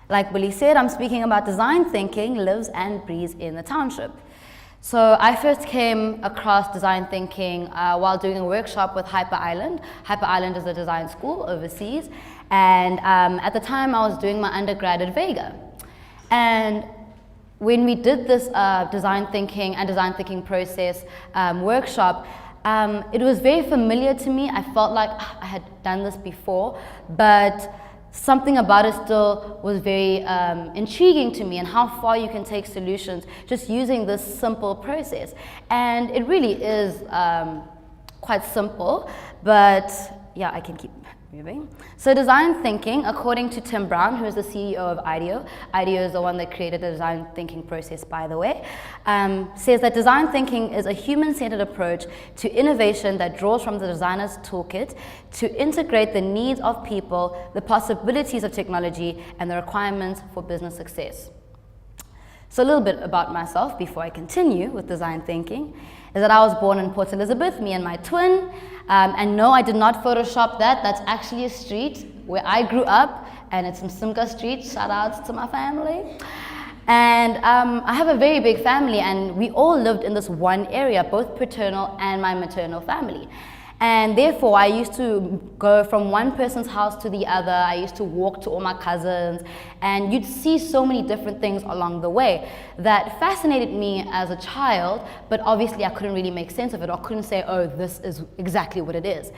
Like Billy said, I'm speaking about design thinking lives and breathes in the township. So I first came across design thinking while doing a workshop with Hyper Island. Hyper Island is a design school overseas, and at the time I was doing my undergrad at Vega. And when we did this design thinking process workshop, it was very familiar to me. I felt like I had done this before, but something about it still was very intriguing to me, and how far you can take solutions just using this simple process. And it really is quite simple, but yeah, I can keep moving. So design thinking, according to Tim Brown, who is the CEO of IDEO, IDEO is the one that created the design thinking process, by the way, says that design thinking is a human-centered approach to innovation that draws from the designer's toolkit to integrate the needs of people, the possibilities of technology, and the requirements for business success. So a little bit about myself before I continue with design thinking is that I was born in Port Elizabeth, me and my twin. And no, I did not Photoshop that. That's actually a street where I grew up, and it's MSIMKA Street. Shout outs to my family. And I have a very big family, and we all lived in this one area, both paternal and my maternal family. And therefore, I used to go from one person's house to the other. I used to walk to all my cousins, and you'd see so many different things along the way that fascinated me as a child, but obviously I couldn't really make sense of it, or couldn't say, oh, this is exactly what it is.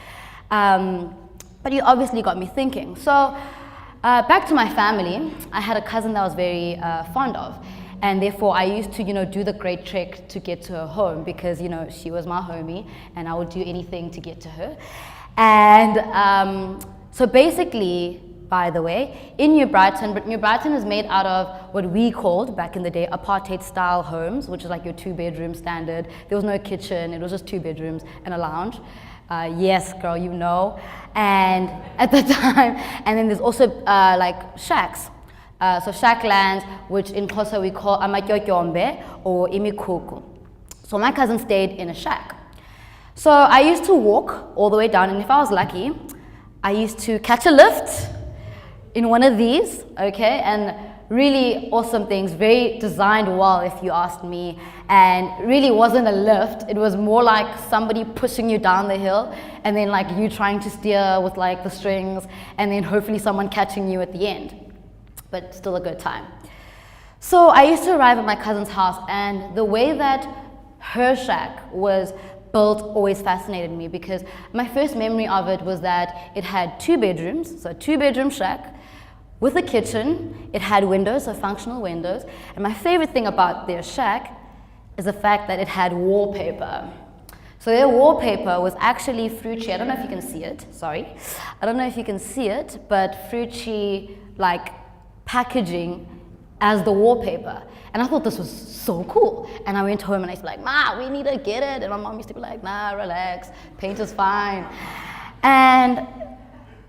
But you obviously got me thinking. So back to my family, I had a cousin that I was very fond of. And therefore, I used to, do the great trek to get to her home because, she was my homie, and I would do anything to get to her. And so basically, by the way, in New Brighton, but New Brighton is made out of what we called, back in the day, apartheid-style homes, which is like your two-bedroom standard. There was no kitchen, it was just 2 bedrooms and a lounge. Yes, girl, you know. And at the time, and then there's also like shacks. So shack lands, which in Xhosa we call amatyotyombe or imikuku. So my cousin stayed in a shack. So I used to walk all the way down, and if I was lucky, I used to catch a lift in one of these, okay? And really awesome things, very designed well, if you asked me. And really wasn't a lift, it was more like somebody pushing you down the hill, and then like you trying to steer with like the strings, and then hopefully someone catching you at the end. But still a good time. So I used to arrive at my cousin's house, and the way that her shack was built always fascinated me, because my first memory of it was that it had 2 bedrooms, so a 2-bedroom shack with a kitchen. It had windows, so functional windows. And my favorite thing about their shack is the fact that it had wallpaper. So their wallpaper was actually Fruchi. I don't know if you can see it, sorry. I don't know if you can see it, but Fruchi, like, packaging as the wallpaper. And I thought this was so cool. And I went home and I was like, Ma, we need to get it. And my mom used to be like, nah, relax, paint is fine. And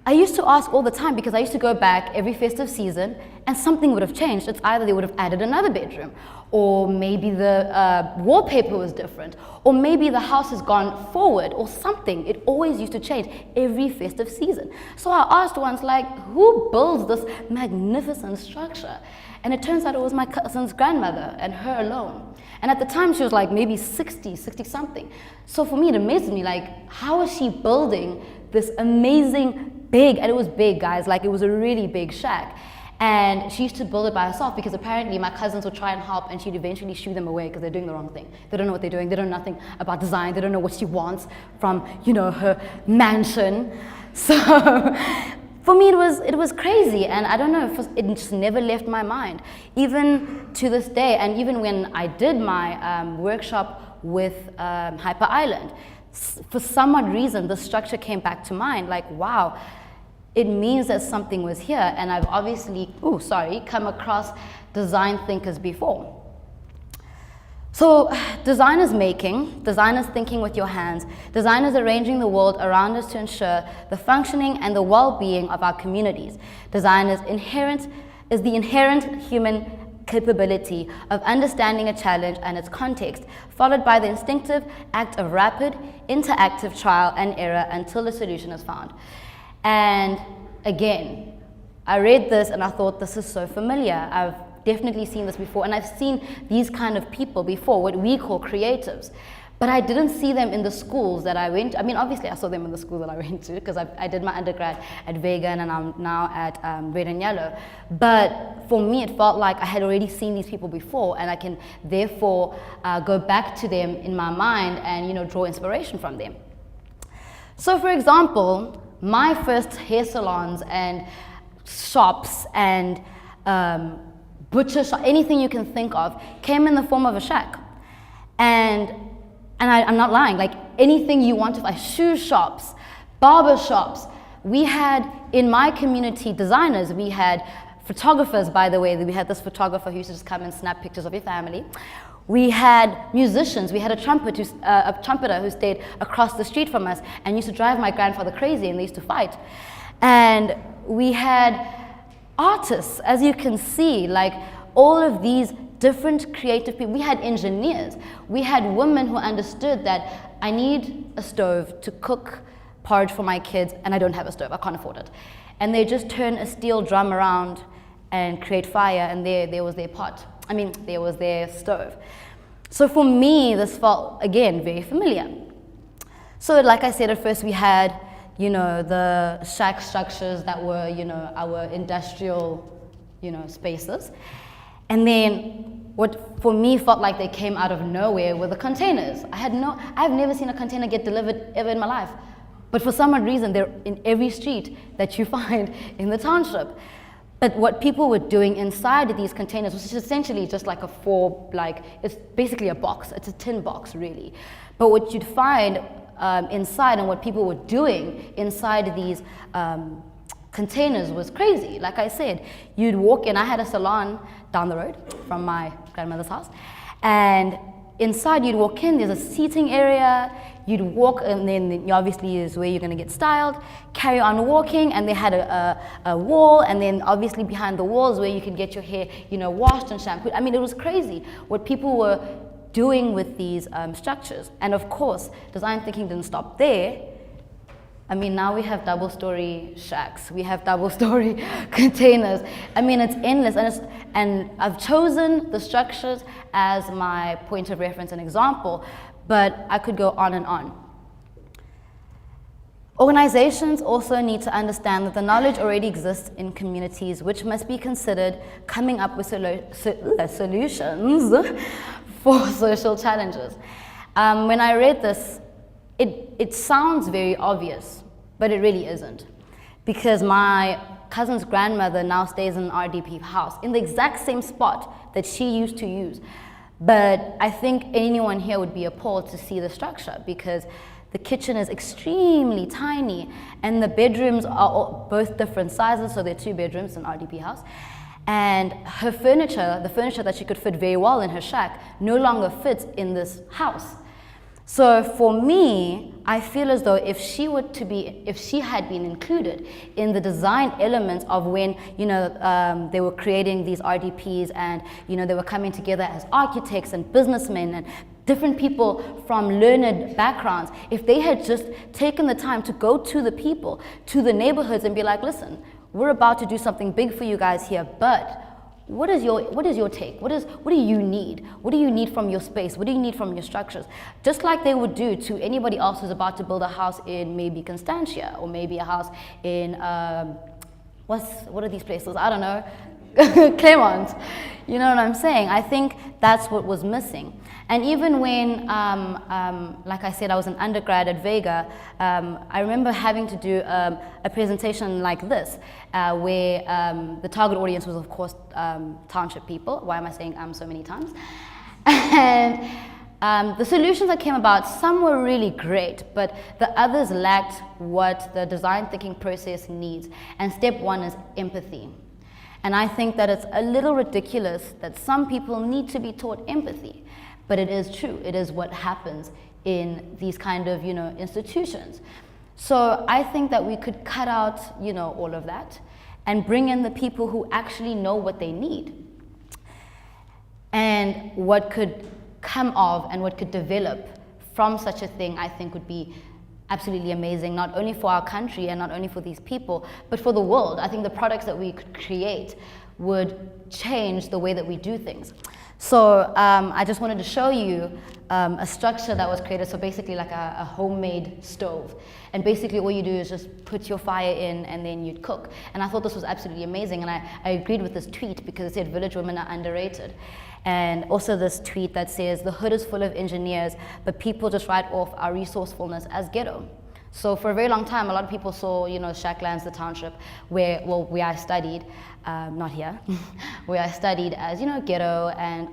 I used to ask all the time, because I used to go back every festive season and something would have changed. It's either they would have added another bedroom, or maybe the wallpaper was different, or maybe the house has gone forward or something. It always used to change every festive season. So I asked once, like, who builds this magnificent structure? And it turns out it was my cousin's grandmother, and her alone. And at the time she was like maybe 60 something. So for me it amazed me, like, how is she building this amazing big, and it was big, guys, like it was a really big shack. And she used to build it by herself, because apparently my cousins would try and help, and she'd eventually shoo them away because they're doing the wrong thing. They don't know what they're doing. They don't know nothing about design. They don't know what she wants from, her mansion. So for me, it was crazy, and I don't know, it just never left my mind, even to this day. And even when I did my workshop with Hyper Island, for some odd reason, the structure came back to mind. Like, wow, it means that something was here. And I've obviously, come across design thinkers before. So design is making, design is thinking with your hands, design is arranging the world around us to ensure the functioning and the well-being of our communities. Design is the inherent human capability of understanding a challenge and its context, followed by the instinctive act of rapid, interactive trial and error until a solution is found. And again, I read this and I thought, this is so familiar. I've definitely seen this before, and I've seen these kind of people before, what we call creatives. But I didn't see them in the schools that I went to. I mean, obviously I saw them in the school that I went to, because I did my undergrad at Vega and I'm now at Red and Yellow. But for me, it felt like I had already seen these people before, and I can therefore go back to them in my mind and, you know, draw inspiration from them. So for example, my first hair salons and shops and butcher shop, anything you can think of, came in the form of a shack. And I'm not lying, like anything you want to find, shoe shops, barber shops. We had, in my community, designers. We had photographers, by the way. We had this photographer who used to just come and snap pictures of your family. We had musicians. We had a trumpeter who stayed across the street from us and used to drive my grandfather crazy, and they used to fight. And we had artists, as you can see, like all of these different creative people. We had engineers. We had women who understood that I need a stove to cook porridge for my kids, and I don't have a stove, I can't afford it. And they just turn a steel drum around and create fire, and there was their pot. I mean, there was their stove. So for me, this felt, again, very familiar. So like I said, at first we had, you know, the shack structures that were, you know, our industrial, you know, spaces. And then what for me felt like they came out of nowhere were the containers. I've never seen a container get delivered ever in my life. But for some odd reason, they're in every street that you find in the township. But what people were doing inside of these containers was essentially just like it's basically a box. It's a tin box, really. But what you'd find inside, and what people were doing inside of these containers, was crazy. Like I said, you'd walk in. I had a salon down the road from my grandmother's house, and inside you'd walk in, there's a seating area, you'd walk, and then obviously is where you're going to get styled, carry on walking, and they had a wall, and then obviously behind the wall is where you could get your hair, you know, washed and shampooed. I mean, it was crazy what people were doing with these structures. And of course, design thinking didn't stop there. I mean, now we have double-story shacks, we have double-story containers. I mean, it's endless, and I've chosen the structures as my point of reference and example, but I could go on and on. Organizations also need to understand that the knowledge already exists in communities, which must be considered coming up with solutions for social challenges. When I read this, it sounds very obvious, but it really isn't. Because my cousin's grandmother now stays in an RDP house in the exact same spot that she used to use. But I think anyone here would be appalled to see the structure, because the kitchen is extremely tiny and the bedrooms are both different sizes, so there are 2 bedrooms in an RDP house. And her furniture, the furniture that she could fit very well in her shack, no longer fits in this house. So for me, I feel as though if she had been included in the design elements of when, you know, they were creating these RDPs, and, you know, they were coming together as architects and businessmen and different people from learned backgrounds, if they had just taken the time to go to the people, to the neighborhoods, and be like, listen, we're about to do something big for you guys here, but what is your take? What do you need? What do you need from your space? What do you need from your structures? Just like they would do to anybody else who's about to build a house in maybe Constantia, or maybe a house in, what are these places? I don't know, Claremont. You know what I'm saying? I think that's what was missing. And even when, like I said, I was an undergrad at Vega, I remember having to do a presentation like this, where the target audience was, of course, township people. Why am I saying so many times? And the solutions that came about, some were really great, but the others lacked what the design thinking process needs. And step 1 is empathy. And I think that it's a little ridiculous that some people need to be taught empathy. But it is true. It is what happens in these kind of, you know, institutions. So I think that we could cut out, you know, all of that and bring in the people who actually know what they need. And what could come of and what could develop from such a thing, I think, would be absolutely amazing, not only for our country and not only for these people, but for the world. I think the products that we could create would change the way that we do things. So I just wanted to show you a structure that was created, so basically like a homemade stove. And basically all you do is just put your fire in and then you'd cook. And I thought this was absolutely amazing, and I agreed with this tweet because it said village women are underrated. And also this tweet that says, the hood is full of engineers, but people just write off our resourcefulness as ghetto. So for a very long time, a lot of people saw, Shacklands, the township, where I studied, not here, where I studied as, ghetto, and,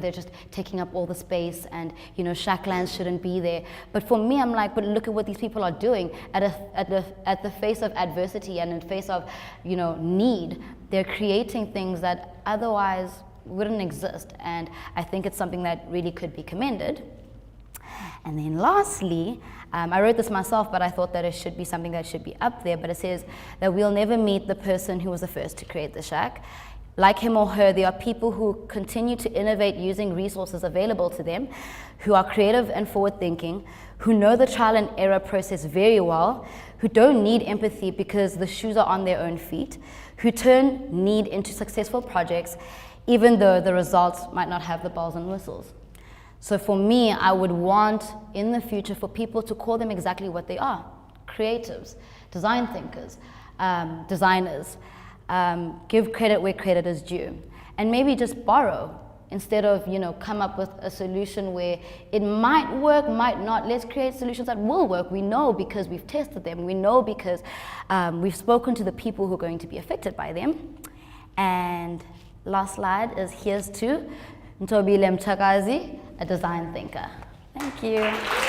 they're just taking up all the space, and, Shacklands shouldn't be there. But for me, I'm like, but look at what these people are doing at the face of adversity and in the face of, need. They're creating things that otherwise wouldn't exist, and I think it's something that really could be commended. And then lastly, I wrote this myself, but I thought that it should be something that should be up there, but it says that we'll never meet the person who was the first to create the shack. Like him or her, there are people who continue to innovate using resources available to them, who are creative and forward-thinking, who know the trial and error process very well, who don't need empathy because the shoes are on their own feet, who turn need into successful projects, even though the results might not have the bells and whistles. So for me, I would want in the future for people to call them exactly what they are: creatives, design thinkers, designers. Give credit where credit is due. And maybe just borrow instead of, come up with a solution where it might work, might not. Let's create solutions that will work. We know because we've tested them. We know because we've spoken to the people who are going to be affected by them. And last slide is here's to Ntobile Mchakazi, a design thinker. Thank you.